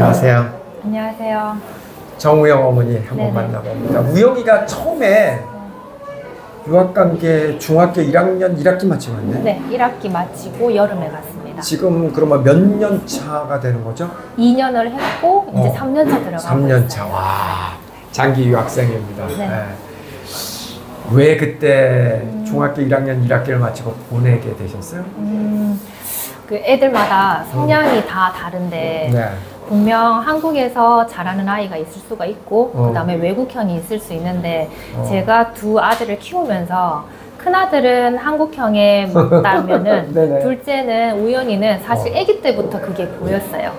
안녕하세요. 안녕하세요. 정우영 어머니 한번 만나봅니다. 우영이가 처음에 유학관계 중학교 1학년 1학기 마치고 왔네? 네, 1학기 마치고 여름에 갔습니다. 지금 그러면 몇 년 차가 되는 거죠? 2년을 했고 이제 3년 차 들어가고 3년 차. 와, 장기 유학생입니다. 네. 네. 왜 그때 중학교 1학년 1학기를 마치고 보내게 되셨어요? 그 애들마다 성향이 다 다른데 네. 분명 한국에서 자라는 아이가 있을 수가 있고 그다음에 외국형이 있을 수 있는데 제가 두 아들을 키우면서 큰아들은 한국형에 맞다면은 둘째는 우연히는 사실 아기 때부터 그게 보였어요.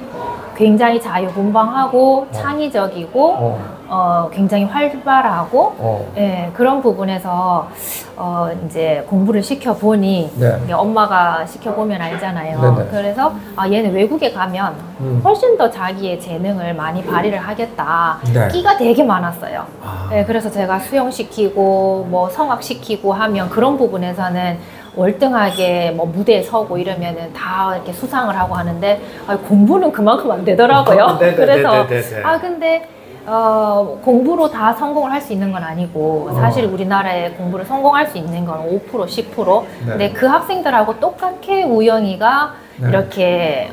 굉장히 자유분방하고 창의적이고 굉장히 활발하고 예, 그런 부분에서 이제 공부를 시켜보니 이게 엄마가 시켜보면 알잖아요. 그래서 얘는 외국에 가면 훨씬 더 자기의 재능을 많이 발휘를 하겠다. 끼가 되게 많았어요. 예, 그래서 제가 수영시키고 뭐 성악시키고 하면 그런 부분에서는 월등하게 뭐 무대에 서고 이러면은 다 이렇게 수상을 하고 하는데 공부는 그만큼 안 되더라고요. 그래서 근데 공부로 다 성공을 할 수 있는 건 아니고 사실 우리나라에 공부를 성공할 수 있는 건 5%, 10%. 근데 그 학생들하고 똑같게 우영이가 이렇게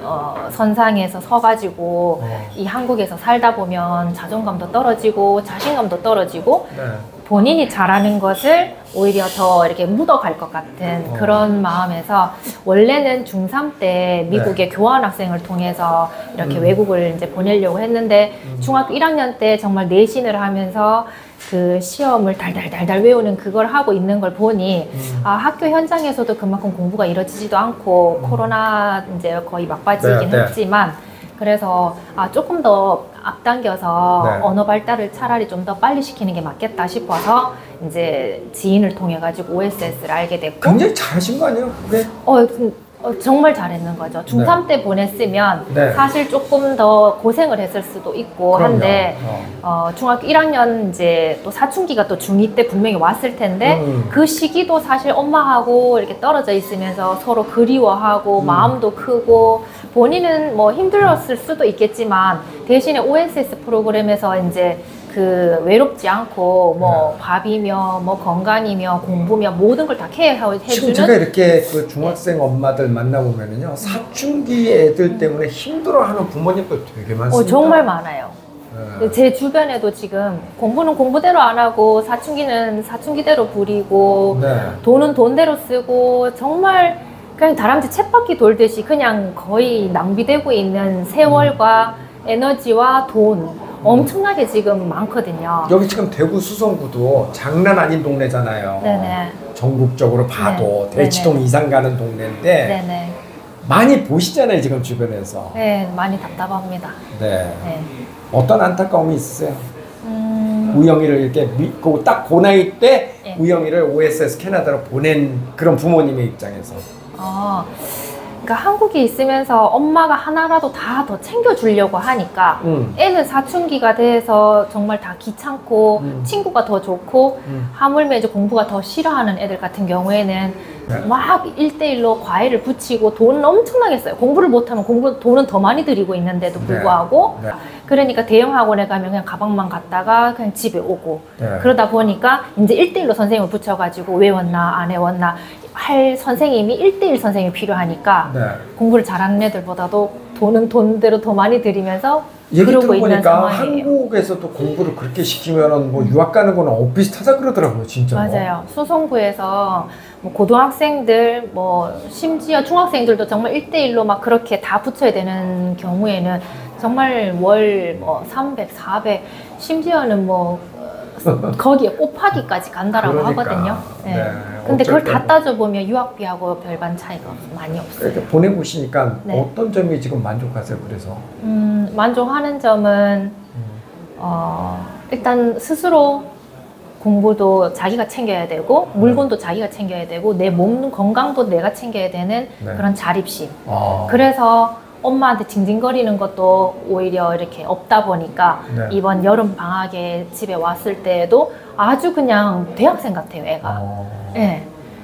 선상에서 서가지고 이 한국에서 살다 보면 자존감도 떨어지고 자신감도 떨어지고 본인이 잘하는 것을 오히려 더 이렇게 묻어갈 것 같은 그런 마음에서 원래는 중3 때 미국에 교환학생을 통해서 이렇게 외국을 이제 보내려고 했는데 중학교 1학년 때 정말 내신을 하면서 그 시험을 달달달달 외우는 그걸 하고 있는 걸 보니 학교 현장에서도 그만큼 공부가 이루어지지도 않고 코로나 이제 거의 막바지이긴 했지만 그래서 조금 더 앞당겨서 언어 발달을 차라리 좀 더 빨리 시키는 게 맞겠다 싶어서 이제 지인을 통해 가지고 OSS를 알게 됐고 굉장히 잘하신 거 아니에요? 네. 정말 잘했는 거죠. 중3 때 보냈으면 사실 조금 더 고생을 했을 수도 있고 한데 중학교 1학년 이제 또 사춘기가 또 중2 때 분명히 왔을 텐데 그 시기도 사실 엄마하고 이렇게 떨어져 있으면서 서로 그리워하고 마음도 크고 본인은 뭐 힘들었을 수도 있겠지만 대신에 OSS 프로그램에서 이제 그 외롭지 않고 뭐 밥이며 뭐 건강이며 공부며 모든 걸 다 케어해주는 지금 제가 이렇게 그 중학생 엄마들 만나보면은요 사춘기 애들 때문에 힘들어하는 부모님들 되게 많습니다. 정말 많아요. 제 주변에도 지금 공부는 공부대로 안 하고 사춘기는 사춘기대로 부리고 돈은 돈대로 쓰고 정말 그냥 다람쥐 쳇바퀴 돌듯이 그냥 거의 낭비되고 있는 세월과 에너지와 돈 엄청나게 지금 많거든요. 여기 지금 대구 수성구도 장난 아닌 동네잖아요. 전국적으로 봐도 대치동 이상 가는 동네인데 많이 보시잖아요 지금 주변에서. 네, 많이 답답합니다. 어떤 안타까움이 있으세요? 우영이를 이렇게 믿고 딱 그 나이 때 우영이를 OSS 캐나다로 보낸 그런 부모님의 입장에서. 그러니까 한국에 있으면서 엄마가 하나라도 다 더 챙겨주려고 하니까 애는 사춘기가 돼서 정말 다 귀찮고 친구가 더 좋고 하물며 이제 공부가 더 싫어하는 애들 같은 경우에는 막 1대1로 과외를 붙이고 돈은 엄청나게 써요. 공부를 못하면 돈은 더 많이 들이고 있는데도 불구하고 그러니까 대형 학원에 가면 그냥 가방만 갖다가 그냥 집에 오고 그러다 보니까 이제 1대1로 선생님을 붙여가지고 외웠나 안 외웠나 할 선생님이 1대1 선생님이 필요하니까 공부를 잘하는 애들보다도 돈은 돈대로 더 많이 들이면서 그러고 있는 상황이에요. 한국에서도 공부를 그렇게 시키면은 뭐 유학 가는 거는 엇비슷하다 그러더라고요, 진짜. 맞아요. 수성구에서 뭐 고등학생들, 뭐 심지어 중학생들도 정말 1대1로 막 그렇게 다 붙여야 되는 경우에는 정말 월 뭐 300, 400, 심지어는 뭐 거기에 곱하기까지 간다라고 하거든요. 근데 그걸 다 따져보면 유학비하고 별반 차이가 많이 없어요. 이렇게 보내보시니까 어떤 점이 지금 만족하세요? 그래서 만족하는 점은 일단 스스로 공부도 자기가 챙겨야 되고 물건도 자기가 챙겨야 되고 내 몸 건강도 내가 챙겨야 되는 그런 자립심. 그래서 엄마한테 징징거리는 것도 오히려 이렇게 없다 보니까 이번 여름 방학에 집에 왔을 때에도 아주 그냥 대학생 같아요, 애가.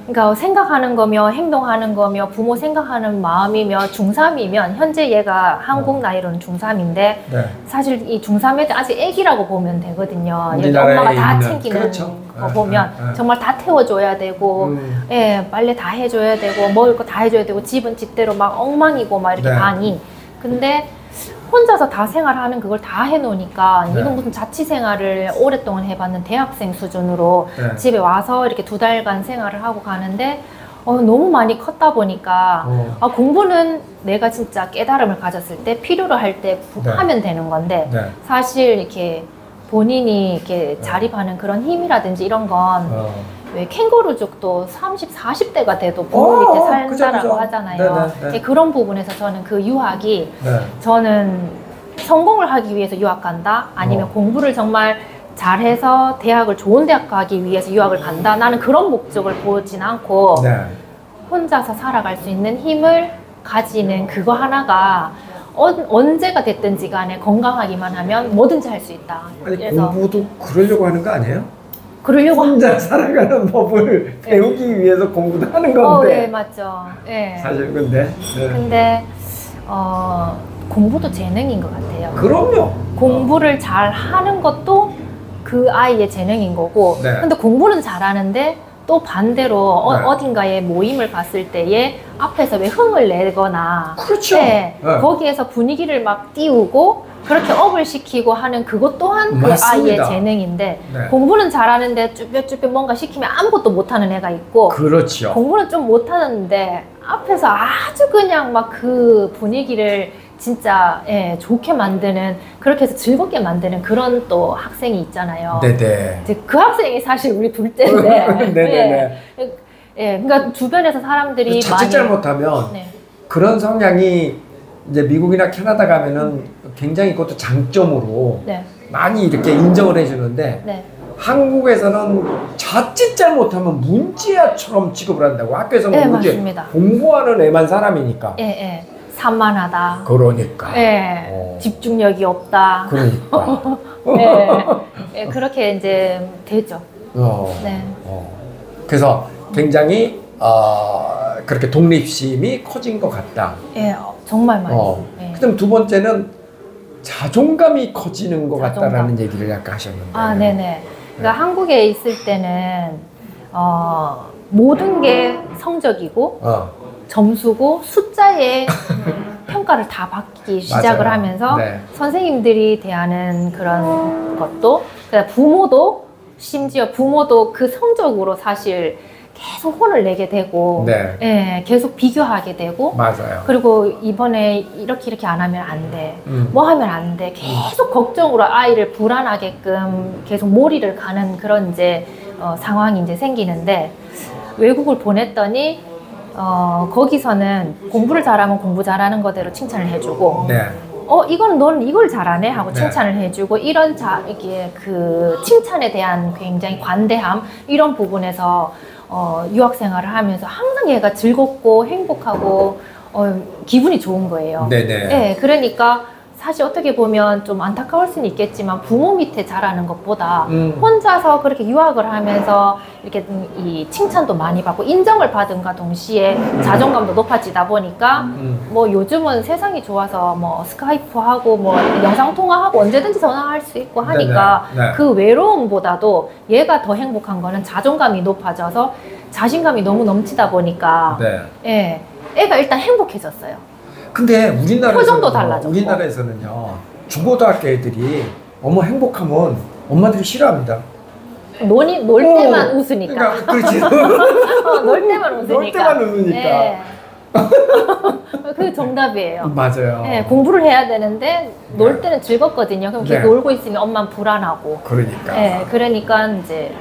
그러니까 생각하는 거며 행동하는 거며 부모 생각하는 마음이며 중3이면 현재 얘가 한국 나이로는 중3인데 네. 사실 이 중3 애들 아직 애기라고 보면 되거든요. 엄마가 다 챙기는 그렇죠. 거 보면 정말 다 태워줘야 되고 예, 빨래 다 해줘야 되고 먹을 거 다 해줘야 되고 집은 집대로 막 엉망이고 막 이렇게 방이 근데 혼자서 다 생활하는 그걸 다 해놓으니까 이건 무슨 자취 생활을 오랫동안 해봤는 대학생 수준으로 집에 와서 이렇게 2달간 생활을 하고 가는데 너무 많이 컸다 보니까 공부는 내가 진짜 깨달음을 가졌을 때 필요로 할 때 하면 되는 건데 사실 이렇게 본인이 이렇게 자립하는 그런 힘이라든지 이런 건 왜 캥거루족도 30, 40대가 돼도 부모 밑에 산다라고 하잖아요. 그런 부분에서 저는 그 유학이 저는 성공을 하기 위해서 유학 간다? 아니면 공부를 정말 잘해서 대학을 좋은 대학 가기 위해서 유학을 간다? 나는 그런 목적을 보진 않고 혼자서 살아갈 수 있는 힘을 가지는 그거 하나가 언제가 됐든지 간에 건강하기만 하면 뭐든지 할 수 있다. 아니 그래서 공부도 그러려고 하는 거 아니에요? 그러려고 혼자 살아가는 법을 배우기 위해서 공부도 하는 건데. 네, 맞죠. 네. 사실 근데. 근데 공부도 재능인 것 같아요. 그럼요. 공부를 잘 하는 것도 그 아이의 재능인 거고. 근데 공부는 잘하는데 또 반대로 어딘가에 모임을 갔을 때에 앞에서 왜 흥을 내거나. 그렇죠. 거기에서 분위기를 막 띄우고. 그렇게 업을 시키고 하는 그것 또한 그 아이의 재능인데 공부는 잘하는데 쭈뼛쭈뼛 뭔가 시키면 아무것도 못하는 애가 있고 그렇죠. 공부는 좀 못하는데 앞에서 아주 그냥 막 그 분위기를 진짜 좋게 만드는 그렇게 해서 즐겁게 만드는 그런 또 학생이 있잖아요. 네네. 그 학생이 사실 우리 둘째인데 네네네. 그러니까 주변에서 사람들이 자칫 잘못하면 그런 성향이 이제 미국이나 캐나다 가면은 굉장히 그것도 장점으로 많이 이렇게 인정을 해주는데 한국에서는 자칫 잘못하면 문제아처럼 취급을 한다고. 학교에서는 문제 공부하는 애만 사람이니까. 산만하다. 그러니까. 집중력이 없다. 그러니까. 그렇게 이제 되죠. 그래서 굉장히 그렇게 독립심이 커진 것 같다. 정말 많이. 그다음 두 번째는 자존감이 커지는 것 같다라는 얘기를 약간 하셨는데. 네네. 그러니까 한국에 있을 때는 모든 게 성적이고 점수고 숫자에 평가를 다 받기 시작을 하면서 선생님들이 대하는 그런 것도 부모도 심지어 부모도 그 성적으로 사실 계속 혼을 내게 되고 계속 비교하게 되고 그리고 이번에 이렇게 안 하면 안 돼. 뭐 하면 안 돼. 계속 걱정으로 아이를 불안하게끔 계속 몰이를 가는 그런 이제 상황이 이제 생기는데 외국을 보냈더니 거기서는 공부를 잘하면 공부 잘하는 거대로 칭찬을 해주고 이거는 너는 이걸 잘하네 하고 칭찬을 해주고 이런 이게 그 칭찬에 대한 굉장히 관대함 이런 부분에서 유학 생활을 하면서 항상 얘가 즐겁고 행복하고 기분이 좋은 거예요. 그러니까 사실 어떻게 보면 좀 안타까울 수는 있겠지만 부모 밑에 자라는 것보다 혼자서 그렇게 유학을 하면서 이렇게 이 칭찬도 많이 받고 인정을 받은과 동시에 자존감도 높아지다 보니까 뭐 요즘은 세상이 좋아서 뭐 스카이프하고 뭐 영상통화하고 언제든지 전화할 수 있고 하니까 그 외로움보다도 얘가 더 행복한 거는 자존감이 높아져서 자신감이 너무 넘치다 보니까 애가 일단 행복해졌어요. 근데 표정도 달라졌고. 우리나라에서는요 중고등학교 애들이 너무 행복하면 엄마들이 싫어합니다. 놀 때만 웃으니까. 그러니까, 그렇지. 놀 때만 웃으니까. 놀 때만 웃으니까. 그 정답이에요. 맞아요. 공부를 해야 되는데 놀 때는 즐겁거든요. 그럼 걔 놀고 있으면 엄마는 불안하고. 그러니까. 그러니까 이제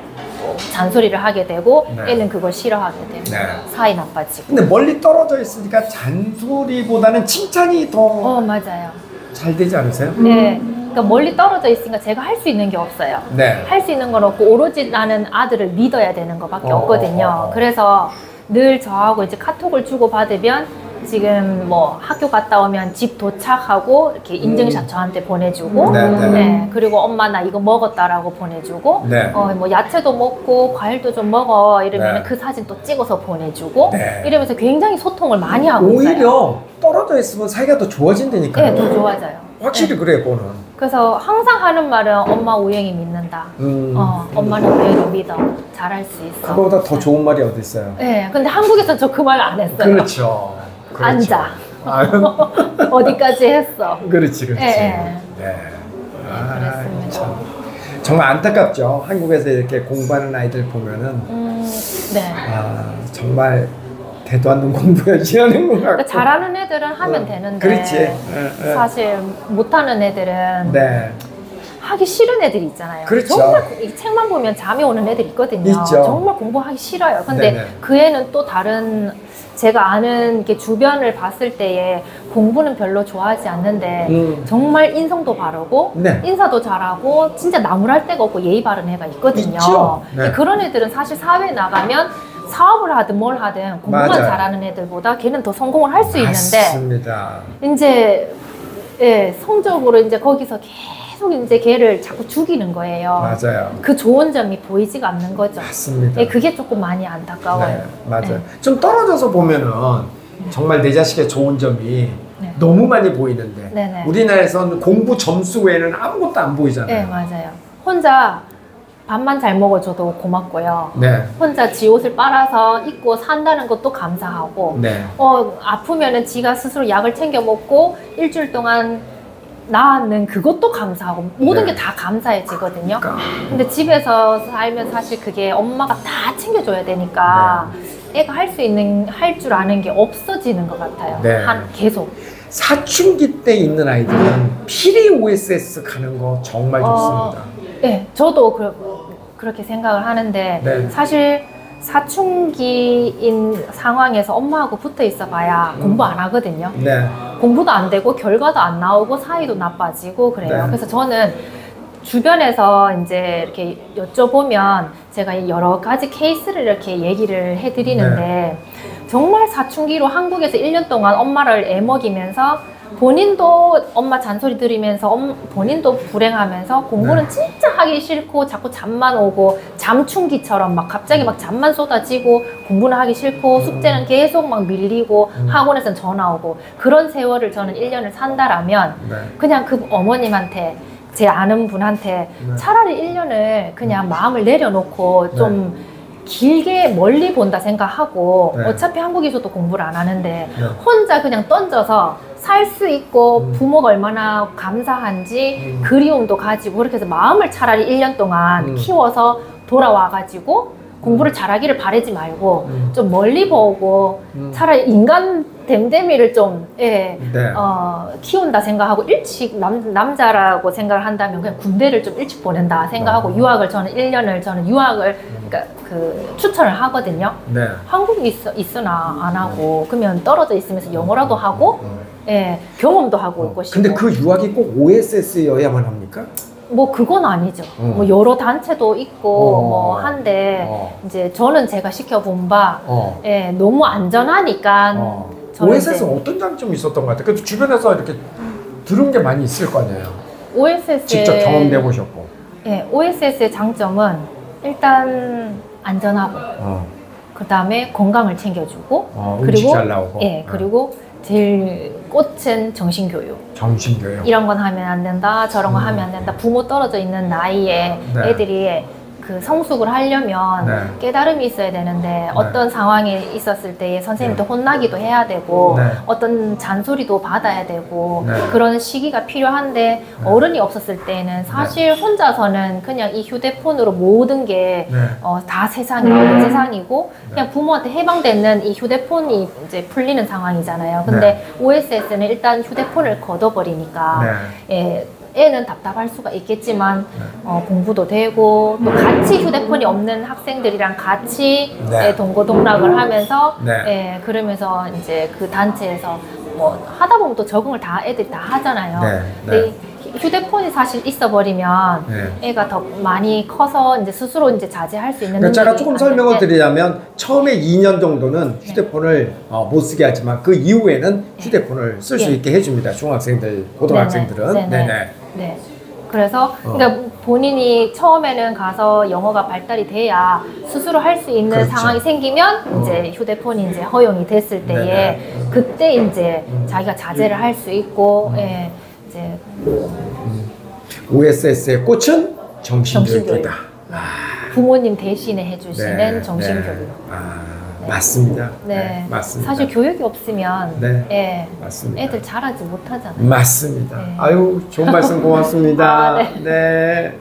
잔소리를 하게 되고 애는 그걸 싫어하게 되고 사이 나빠지고. 근데 멀리 떨어져 있으니까 잔소리보다는 칭찬이 더 맞아요. 잘 되지 않으세요? 그러니까 멀리 떨어져 있으니까 제가 할 수 있는 게 없어요. 할 수 있는 건 없고 오로지 나는 아들을 믿어야 되는 것밖에 없거든요. 그래서 늘 저하고 이제 카톡을 주고 받으면 지금 뭐 학교 갔다 오면 집 도착하고 이렇게 인증샷 저한테 보내주고, 네, 그리고 엄마 나 이거 먹었다라고 보내주고, 뭐 야채도 먹고 과일도 좀 먹어 이러면 그 사진 또 찍어서 보내주고, 이러면서 굉장히 소통을 많이 하고 있어요. 오히려 떨어져 있으면 사이가 더 좋아진다니까요. 네, 더 좋아져요. 확실히 그래요, 그거는. 그래서 항상 하는 말은 엄마 우영이 믿는다. 엄마는 우영이 믿어. 잘할 수 있어. 그거보다 더 좋은 말이 어디 있어요? 네, 근데 한국에서 저 그 말 안 했어요. 그렇죠. 앉아. 어디까지 했어. 그렇지. 네. 그렇습니다. 참. 정말 안타깝죠. 한국에서 이렇게 공부하는 아이들 보면은 정말 대도 않는 공부 열심히 하는 것 같고. 그러니까 잘하는 애들은 하면 되는데 그렇지. 사실 못하는 애들은 하기 싫은 애들이 있잖아요. 그렇죠. 정말 이 책만 보면 잠이 오는 애들이 있거든요. 있죠. 정말 공부하기 싫어요. 근데 그 애는 또 다른, 제가 아는 게 주변을 봤을 때에 공부는 별로 좋아하지 않는데 정말 인성도 바르고 인사도 잘하고 진짜 나무랄 데가 없고 예의 바른 애가 있거든요. 그런 애들은 사실 사회에 나가면 사업을 하든 뭘 하든 공부만 잘하는 애들보다 걔는 더 성공을 할 수 있는데 이제 성적으로 이제 거기서 계속 이제 걔를 자꾸 죽이는 거예요. 맞아요. 그 좋은 점이 보이지가 않는 거죠. 맞습니다. 그게 조금 많이 안타까워요. 맞아요. 좀 떨어져서 보면은 정말 내 자식의 좋은 점이 너무 많이 보이는데 우리나라에서는 공부 점수 외에는 아무것도 안 보이잖아요. 네, 맞아요. 혼자 밥만 잘 먹어줘도 고맙고요. 혼자 지 옷을 빨아서 입고 산다는 것도 감사하고, 아프면은 지가 스스로 약을 챙겨 먹고 일주일 동안 나았는 그것도 감사하고, 모든 게 다 감사해지거든요. 근데 집에서 살면 사실 그게 엄마가 다 챙겨줘야 되니까 애가 할 줄 아는 게 없어지는 것 같아요. 계속. 사춘기 때 있는 아이들은 필히 OSS 가는 거 정말 좋습니다. 네, 저도 그렇게 생각을 하는데 사실 사춘기인 상황에서 엄마하고 붙어 있어 봐야 공부 안 하거든요. 공부도 안 되고 결과도 안 나오고 사이도 나빠지고 그래요. 그래서 저는 주변에서 이제 이렇게 여쭤보면 제가 여러 가지 케이스를 이렇게 얘기를 해드리는데 정말 사춘기로 한국에서 1년 동안 엄마를 애먹이면서 본인도 엄마 잔소리 들으면서 본인도 불행하면서 공부는 진짜 하기 싫고 자꾸 잠만 오고 잠충기처럼 막 갑자기 막 잠만 쏟아지고 공부는 하기 싫고 숙제는 계속 막 밀리고 학원에서는 전화 오고 그런 세월을 저는 1년을 산다라면 그냥 그 어머님한테 제 아는 분한테 차라리 1년을 그냥 마음을 내려놓고 좀 길게 멀리 본다 생각하고 어차피 한국에서도 공부를 안 하는데 혼자 그냥 던져서 살 수 있고 부모가 얼마나 감사한지 그리움도 가지고 그렇게 해서 마음을 차라리 1년 동안 키워서 돌아와가지고 공부를 잘하기를 바라지 말고 좀 멀리 보고 차라리 인간 댐댐이를 좀 키운다 생각하고 일찍 남자라고 생각을 한다면 그냥 군대를 좀 일찍 보낸다 생각하고 유학을 저는 1년을 저는 유학을 그러니까 추천을 하거든요. 한국에 있으나 안 하고 그러면 떨어져 있으면서 영어라도 하고 경험도 하고 올 것이고. 근데 그 유학이 꼭 OSS여야만 합니까? 뭐 그건 아니죠. 뭐 여러 단체도 있고 뭐 한데 이제 저는 제가 시켜본 바 너무 안전하니까 OSS는 어떤 장점이 있었던 것 같아요? 그래도 주변에서 이렇게 들은 게 많이 있을 거 아니에요? 직접 경험해 보셨고. OSS의 장점은 일단 안전하고 그 다음에 건강을 챙겨주고 그리고 잘 나오고 그리고 제일 꽃은 정신교육. 이런 건 하면 안 된다, 저런 거 하면 안 된다. 부모 떨어져 있는 나이에 애들이 그 성숙을 하려면 깨달음이 있어야 되는데 어떤 상황에 있었을 때 선생님도 혼나기도 해야 되고 어떤 잔소리도 받아야 되고 그런 시기가 필요한데 어른이 없었을 때는 사실 혼자서는 그냥 이 휴대폰으로 모든 게 다 세상이고 그냥 부모한테 해방되는 이 휴대폰이 이제 풀리는 상황이잖아요. 근데 OSS는 일단 휴대폰을 걷어버리니까 애는 답답할 수가 있겠지만 공부도 되고 또 같이 휴대폰이 없는 학생들이랑 같이 동고동락을 하면서 그러면서 이제 그 단체에서 뭐 하다 보면 또 적응을 다 애들이 다 하잖아요. 근데 휴대폰이 사실 있어버리면 네. 애가 더 많이 커서 이제 스스로 이제 자제할 수 있는. 제가 조금 설명을 드리자면 처음에 2년 정도는 휴대폰을 못 쓰게 하지만 그 이후에는 휴대폰을 쓸 수 있게 해줍니다. 중학생들, 고등학생들은. 네네. 네. 그래서 그러니까 본인이 처음에는 가서 영어가 발달이 돼야 스스로 할 수 있는 그렇죠. 상황이 생기면 이제 휴대폰이 이제 허용이 됐을 때에 그때 이제 자기가 자제를 할 수 있고 예, 이제 OSS의 꽃은 정신교육이다. 부모님 대신에 해주시는 정신교육. 맞습니다. 네. 맞습니다. 사실 교육이 없으면 예, 맞습니다. 애들 잘하지 못하잖아요. 맞습니다. 아유, 좋은 말씀 고맙습니다. 네.